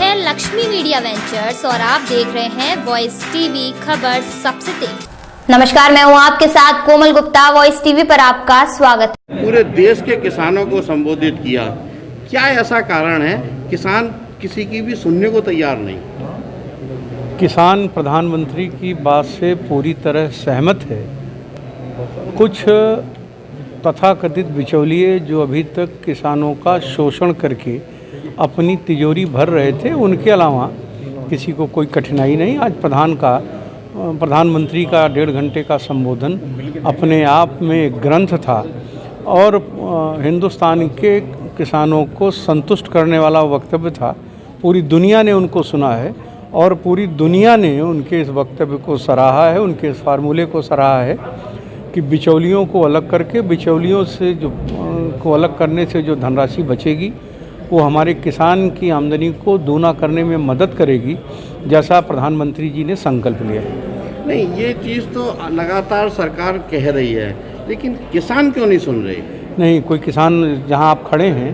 हैं Lakshmi media ventures और आप देख रहे हैं वॉइस टीवी, खबर सबसे तेज। नमस्कार, मैं हूं आपके साथ कोमल गुप्ता। वॉइस टीवी पर आपका स्वागत है। पूरे देश के किसानों को संबोधित किया, क्या ऐसा कारण है किसान किसी की भी सुनने को तैयार नहीं? किसान प्रधानमंत्री की बात से पूरी तरह सहमत है। कुछ तथाकथित बिचौलिए जो अभी तक किसानों का शोषण करके अपनी तिजोरी भर रहे थे, उनके अलावा किसी को कोई कठिनाई नहीं। आज प्रधानमंत्री का 1.5 घंटे का संबोधन अपने आप में एक ग्रंथ था और हिंदुस्तान के किसानों को संतुष्ट करने वाला वक्तव्य था। पूरी दुनिया ने उनको सुना है और पूरी दुनिया ने उनके इस वक्तव्य को सराहा है, उनके इस फार्मूले को सराहा है कि बिचौलियों को अलग करके, बिचौलियों से को अलग करने से जो धनराशि बचेगी वो हमारे किसान की आमदनी को दूना करने में मदद करेगी, जैसा प्रधानमंत्री जी ने संकल्प लिया है। नहीं, ये चीज़ तो लगातार सरकार कह रही है, लेकिन किसान क्यों नहीं सुन रही? नहीं, कोई किसान, जहां आप खड़े हैं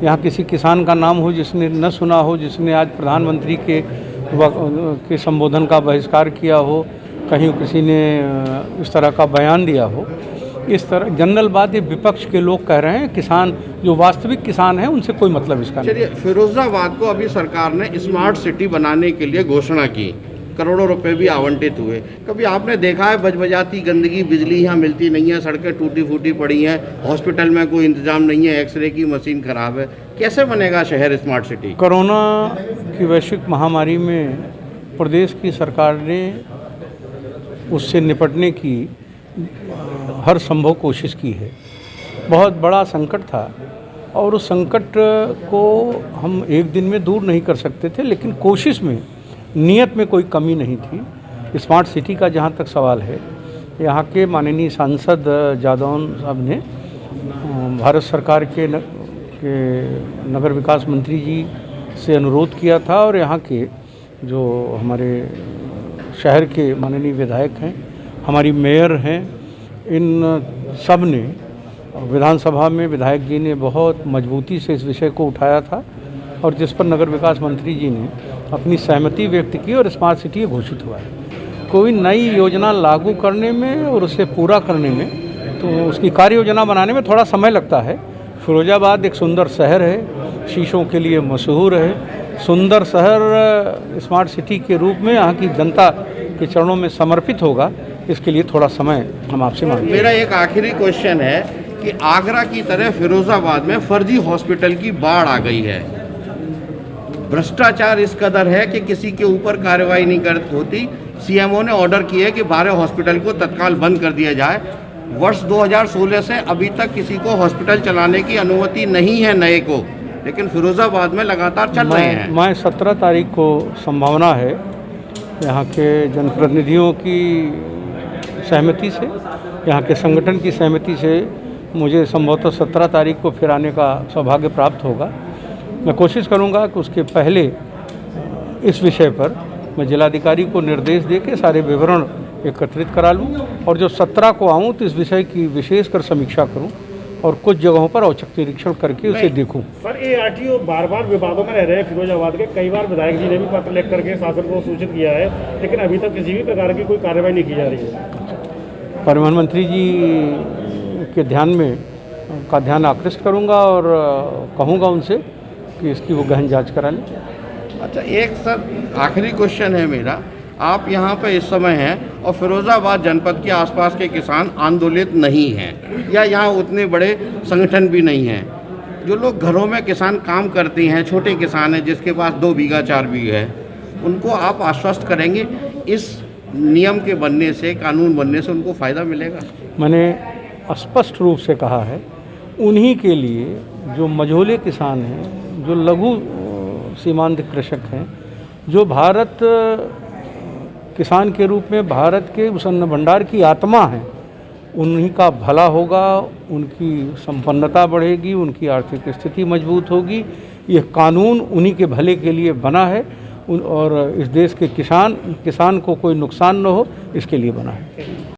यहाँ किसी किसान का नाम हो जिसने न सुना हो, जिसने आज प्रधानमंत्री के संबोधन का बहिष्कार किया हो, कहीं किसी ने इस तरह का बयान दिया हो? इस तरह जनरल बात ये विपक्ष के लोग कह रहे हैं। किसान जो वास्तविक किसान हैं उनसे कोई मतलब इसका नहीं। चलिए, फिरोजाबाद को अभी सरकार ने स्मार्ट सिटी बनाने के लिए घोषणा की, करोड़ों रुपए भी आवंटित हुए। कभी आपने देखा है बजबजाती गंदगी, बिजली यहाँ मिलती नहीं है, सड़कें टूटी फूटी पड़ी हैं, हॉस्पिटल में कोई इंतजाम नहीं है, एक्सरे की मशीन खराब है, कैसे बनेगा शहर स्मार्ट सिटी? कोरोना की वैश्विक महामारी में प्रदेश की सरकार ने उससे निपटने की हर संभव कोशिश की है। बहुत बड़ा संकट था और उस संकट को हम एक दिन में दूर नहीं कर सकते थे, लेकिन कोशिश में, नियत में कोई कमी नहीं थी। स्मार्ट सिटी का जहाँ तक सवाल है, यहाँ के माननीय सांसद जादौन साहब ने भारत सरकार के नगर विकास मंत्री जी से अनुरोध किया था और यहाँ के जो हमारे शहर के माननीय विधायक हैं, हमारी मेयर हैं, इन सब ने विधानसभा में विधायक जी ने बहुत मजबूती से इस विषय को उठाया था और जिस पर नगर विकास मंत्री जी ने अपनी सहमति व्यक्त की और स्मार्ट सिटी घोषित हुआ है। कोई नई योजना लागू करने में और उसे पूरा करने में, तो उसकी कार्य योजना बनाने में थोड़ा समय लगता है। फिरोजाबाद एक सुंदर शहर है, शीशों के लिए मशहूर है। सुंदर शहर स्मार्ट सिटी के रूप में यहाँ की जनता के चरणों में समर्पित होगा, इसके लिए थोड़ा समय हम आपसे मांगते हैं। मेरा एक आखिरी क्वेश्चन है कि आगरा की तरह फिरोजाबाद में फर्जी हॉस्पिटल की बाढ़ आ गई है। भ्रष्टाचार इस कदर है कि किसी के ऊपर कार्रवाई नहीं होती। सीएमओ ने ऑर्डर किया है कि 12 हॉस्पिटल को तत्काल बंद कर दिया जाए। वर्ष 2016 से अभी तक किसी को हॉस्पिटल चलाने की अनुमति नहीं है नए को, लेकिन फिरोजाबाद में लगातार चल रहे हैं। मैं 17 तारीख को संभावना है यहाँ के जनप्रतिनिधियों की सहमति से, यहाँ के संगठन की सहमति से मुझे संभवतः 17 तारीख को फिर आने का सौभाग्य प्राप्त होगा। मैं कोशिश करूँगा कि उसके पहले इस विषय पर मैं जिलाधिकारी को निर्देश दे के सारे विवरण एकत्रित करा लूँ और जो 17 को आऊँ तो इस विषय की विशेषकर समीक्षा करूँ और कुछ जगहों पर औचक निरीक्षण करके उसे देखूं। सर, ARTO बार-बार विवादों में रह रहे हैं फिरोजाबाद के। कई बार विधायक जी ने भी पत्र लिख करके शासन को सूचित किया है, लेकिन अभी तक किसी भी प्रकार की कोई कार्रवाई नहीं की जा रही है। परिवहन मंत्री जी के ध्यान आकृष्ट करूंगा और कहूंगा उनसे कि इसकी वो गहन जांच करा लें। अच्छा, एक सर आखिरी क्वेश्चन है मेरा। आप यहाँ पे इस समय हैं और फिरोजाबाद जनपद के आसपास के किसान आंदोलित नहीं हैं या यहाँ उतने बड़े संगठन भी नहीं हैं। जो लोग घरों में किसान काम करते हैं, छोटे किसान हैं जिसके पास 2 बीघा 4 बीघा है, उनको आप आश्वस्त करेंगे इस नियम के बनने से, कानून बनने से उनको फ़ायदा मिलेगा? मैंने स्पष्ट रूप से कहा है, उन्हीं के लिए जो मझोले किसान हैं, जो लघु सीमांत कृषक हैं, जो भारत किसान के रूप में भारत के उस अन्न भंडार की आत्मा है, उन्हीं का भला होगा, उनकी संपन्नता बढ़ेगी, उनकी आर्थिक स्थिति मजबूत होगी। यह कानून उन्हीं के भले के लिए बना है और इस देश के किसान को कोई नुकसान न हो, इसके लिए बना है।